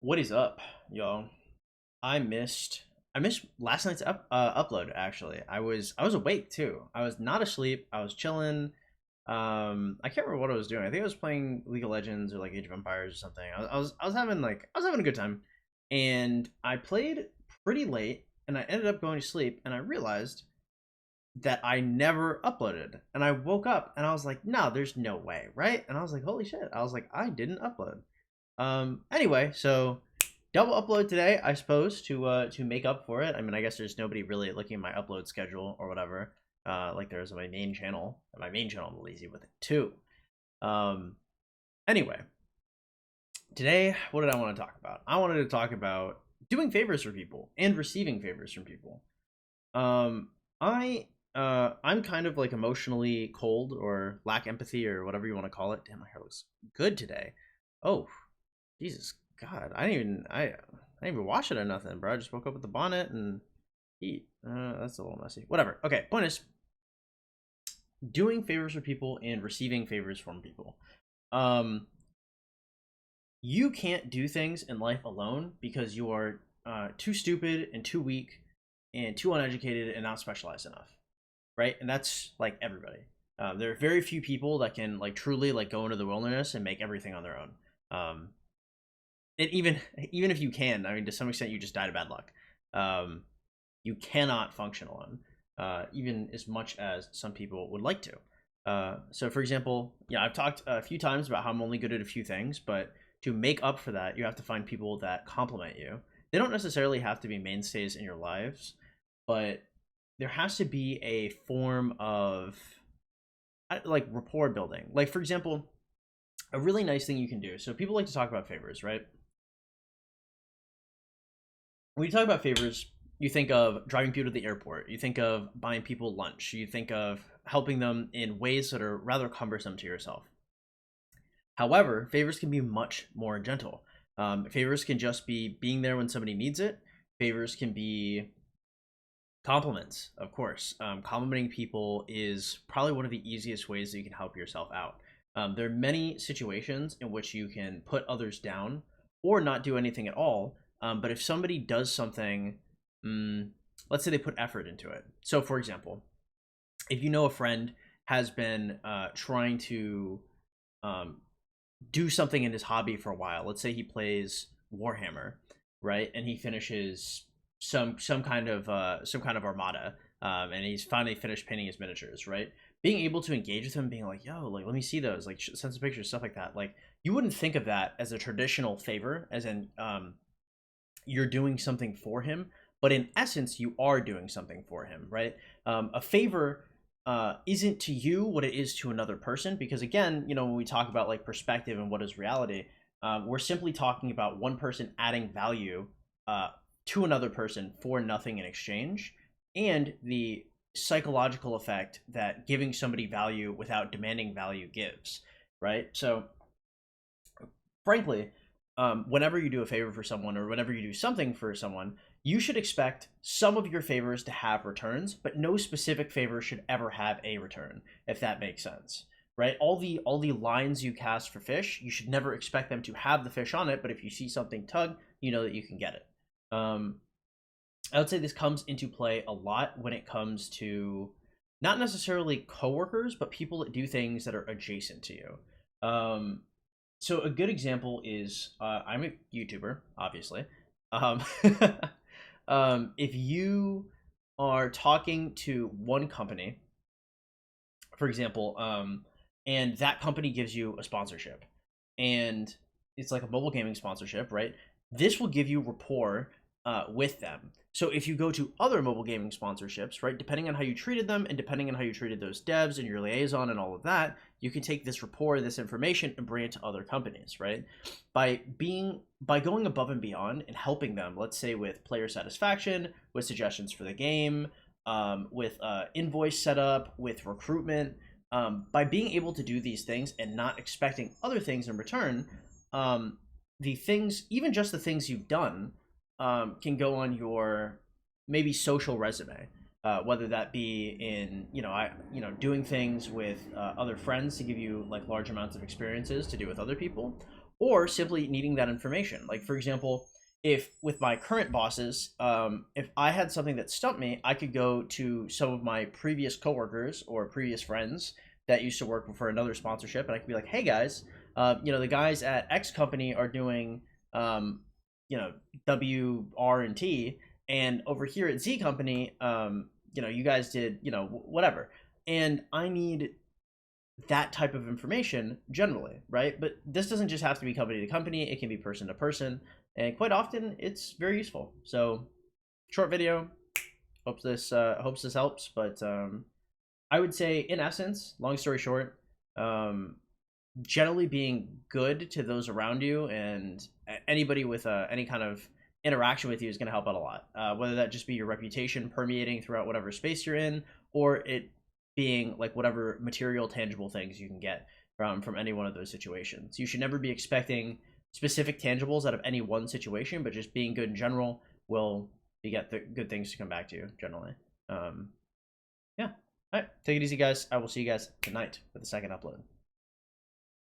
What is up, y'all? I missed last night's upload. Actually, I was awake too. I was not asleep. I was chilling. I can't remember what I was doing. I think I was playing League of Legends or like Age of Empires or something. I was having a good time, and I played pretty late, and I ended up going to sleep, and I realized that I never uploaded, and I woke up and I was like, no, there's no way, right? And I was like, holy shit! I was like, I didn't upload. Anyway, so double upload today, I suppose, to make up for it. I mean, I guess there's nobody really looking at my upload schedule or whatever. Like there's my main channel. My main channel, I'm lazy with it too. Um, anyway, today, what did I want to talk about? I wanted to talk about doing favors for people and receiving favors from people. Um, I'm kind of like emotionally cold or lack empathy or whatever you want to call it. Damn, my hair looks good today. Oh, Jesus God, I didn't even wash it or nothing, bro. I just woke up with the bonnet and heat. That's a little messy. Whatever. Okay, point is doing favors for people and receiving favors from people. Um, you can't do things in life alone because you are too stupid and too weak and too uneducated and not specialized enough, right? And that's like everybody. There are very few people that can like truly like go into the wilderness and make everything on their own. Um, and even if you can, I mean, to some extent, you just died of bad luck. Um, you cannot function alone, even as much as some people would like to. So, for example, yeah, I've talked a few times about how I'm only good at a few things, but to make up for that, you have to find people that complement you. They don't necessarily have to be mainstays in your lives, but there has to be a form of like rapport building. Like, for example, a really nice thing you can do. So, people like to talk about favors, right? When you talk about favors, you think of driving people to the airport, you think of buying people lunch, you think of helping them in ways that are rather cumbersome to yourself. However, favors can be much more gentle. Favors can just be being there when somebody needs it. Favors can be compliments, of course. Complimenting people is probably one of the easiest ways that you can help yourself out. There are many situations in which you can put others down or not do anything at all. But if somebody does something, mm, let's say they put effort into it. So, for example, if you know a friend has been trying to um, do something in his hobby for a while, let's say he plays Warhammer, right, and he finishes some kind of armada, and he's finally finished painting his miniatures, right? Being able to engage with him, being like, "Yo, like, let me see those," like, send some pictures, stuff like that. Like, you wouldn't think of that as a traditional favor, as in, you're doing something for him, but in essence, you are doing something for him, right? A favor isn't to you what it is to another person, because again, when we talk about like perspective and what is reality, we're simply talking about one person adding value uh, to another person for nothing in exchange, and the psychological effect that giving somebody value without demanding value gives, right? So frankly, whenever you do a favor for someone or whenever you do something for someone, you should expect some of your favors to have returns, but no specific favor should ever have a return, if that makes sense. Right? All the lines you cast for fish, you should never expect them to have the fish on it, but if you see something tug, you know that you can get it. Um, I would say this comes into play a lot when it comes to not necessarily coworkers, but people that do things that are adjacent to you. Um, so a good example is I'm a YouTuber, obviously. Um, if you are talking to one company, for example, and that company gives you a sponsorship, and it's like a mobile gaming sponsorship, right? This will give you rapport with them. So if you go to other mobile gaming sponsorships, right, depending on how you treated them and depending on how you treated those devs and your liaison and all of that, you can take this rapport, this information, and bring it to other companies, right? By going above and beyond and helping them, let's say with player satisfaction, with suggestions for the game, with invoice setup, with recruitment, by being able to do these things and not expecting other things in return, the things, even just the things you've done, can go on your maybe social resume, whether that be in doing things with other friends to give you like large amounts of experiences to do with other people, or simply needing that information. Like, for example, if with my current bosses, if I had something that stumped me, I could go to some of my previous coworkers or previous friends that used to work for another sponsorship, and I could be like, "Hey guys, the guys at X company are doing, um, W, R, and T, and over here at Z company, you guys did, whatever, and I need that type of information generally, right? But this doesn't just have to be company to company, it can be person to person, and quite often it's very useful. So, short video. Hopes this helps, but I would say, in essence, long story short, um, generally being good to those around you and anybody with any kind of interaction with you is going to help out a lot. Whether that just be your reputation permeating throughout whatever space you're in, or it being like whatever material, tangible things you can get from any one of those situations. You should never be expecting specific tangibles out of any one situation, but just being good in general will get good things to come back to you generally. Yeah. All right, take it easy, guys. I will see you guys tonight for the second upload.